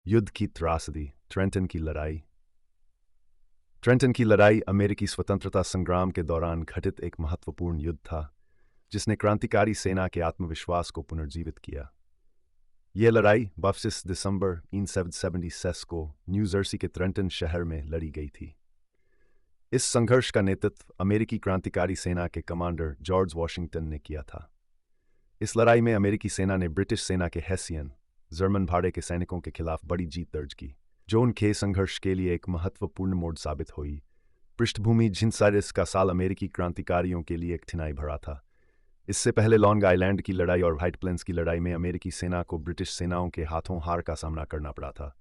युद्ध की त्रासदी, ट्रेंटन की लड़ाई। ट्रेंटन की लड़ाई अमेरिकी स्वतंत्रता संग्राम के दौरान घटित एक महत्वपूर्ण युद्ध था, जिसने क्रांतिकारी सेना के आत्मविश्वास को पुनर्जीवित किया। यह लड़ाई 22 दिसंबर 1776 को न्यू जर्सी के ट्रेंटन शहर में लड़ी गई थी। इस संघर्ष का नेतृत्व अमेरिकी क्रांतिकारी सेना के कमांडर जॉर्ज वॉशिंगटन ने किया था। इस लड़ाई में अमेरिकी सेना ने ब्रिटिश सेना के हेसियन, जर्मन भाड़े के सैनिकों के खिलाफ बड़ी जीत दर्ज की, जो उनके संघर्ष के लिए एक महत्वपूर्ण मोड़ साबित हुई। पृष्ठभूमि जिनसारिस का साल अमेरिकी क्रांतिकारियों के लिए कठिनाई भरा था। इससे पहले लॉन्ग आइलैंड की लड़ाई और व्हाइट प्लेन्स की लड़ाई में अमेरिकी सेना को ब्रिटिश सेनाओं के हाथों हार का सामना करना पड़ा था।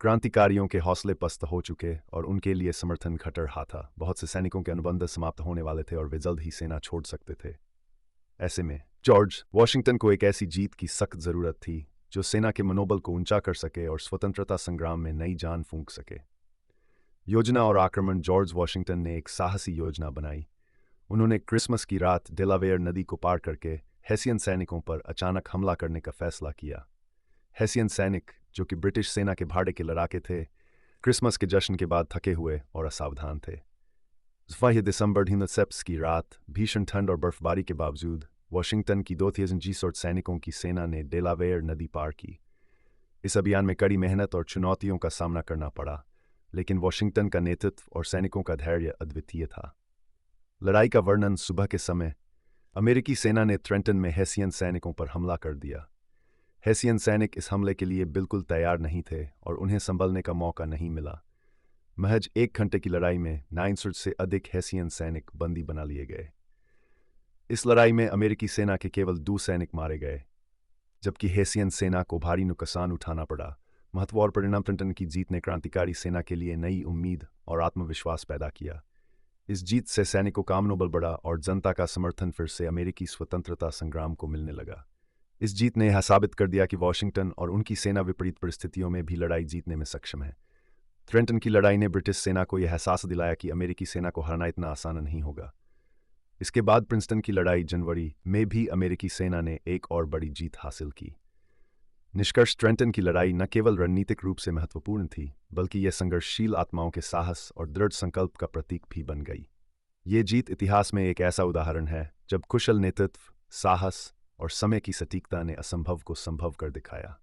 क्रांतिकारियों के हौसले पस्त हो चुके और उनके लिए समर्थन घट रहा था। बहुत से सैनिकों के अनुबंध समाप्त होने वाले थे और वे जल्द ही सेना छोड़ सकते थे। ऐसे में जॉर्ज वॉशिंगटन को एक ऐसी जीत की सख्त जरूरत थी जो सेना के मनोबल को ऊंचा कर सके और स्वतंत्रता संग्राम में नई जान फूंक सके। योजना और आक्रमण। जॉर्ज वॉशिंगटन ने एक साहसी योजना बनाई। उन्होंने क्रिसमस की रात डेलावेयर नदी को पार करके हेसियन सैनिकों पर अचानक हमला करने का फैसला किया। हेसियन सैनिक, जो कि ब्रिटिश सेना के भाड़े के लड़ाके थे, क्रिसमस के जश्न के बाद थके हुए और असावधान थे। 5 दिसंबर की रात भीषण ठंड और बर्फबारी के बावजूद वॉशिंगटन की 2000 सैनिकों की सेना ने डेलावेयर नदी पार की। इस अभियान में कड़ी मेहनत और चुनौतियों का सामना करना पड़ा, लेकिन वॉशिंगटन का नेतृत्व और सैनिकों का धैर्य अद्वितीय था। लड़ाई का वर्णन। सुबह के समय अमेरिकी सेना ने ट्रेंटन में हेसियन सैनिकों पर हमला कर दिया। हेसियन सैनिक इस हमले के लिए बिल्कुल तैयार नहीं थे और उन्हें संभलने का मौका नहीं मिला। महज 1 घंटे की लड़ाई में 900 से अधिक हेसियन सैनिक बंदी बना लिए गए। इस लड़ाई में अमेरिकी सेना के केवल 2 सैनिक मारे गए, जबकि हेसियन सेना को भारी नुकसान उठाना पड़ा। महत्व और परिणाम। ट्रेंटन की जीत ने क्रांतिकारी सेना के लिए नई उम्मीद और आत्मविश्वास पैदा किया। इस जीत से सैनिकों का मनोबल बढ़ा और जनता का समर्थन फिर से अमेरिकी स्वतंत्रता संग्राम को मिलने लगा। इस जीत ने यह साबित कर दिया कि वॉशिंगटन और उनकी सेना विपरीत परिस्थितियों में भी लड़ाई जीतने में सक्षम है। ट्रेंटन की लड़ाई ने ब्रिटिश सेना को यह एहसास दिलाया कि अमेरिकी सेना को हराना इतना आसान नहीं होगा। इसके बाद प्रिंसटन की लड़ाई जनवरी में भी अमेरिकी सेना ने एक और बड़ी जीत हासिल की। निष्कर्ष। ट्रेंटन की लड़ाई न केवल रणनीतिक रूप से महत्वपूर्ण थी, बल्कि यह संघर्षशील आत्माओं के साहस और दृढ़ संकल्प का प्रतीक भी बन गई। ये जीत इतिहास में एक ऐसा उदाहरण है जब कुशल नेतृत्व, साहस और समय की सटीकता ने असंभव को संभव कर दिखाया।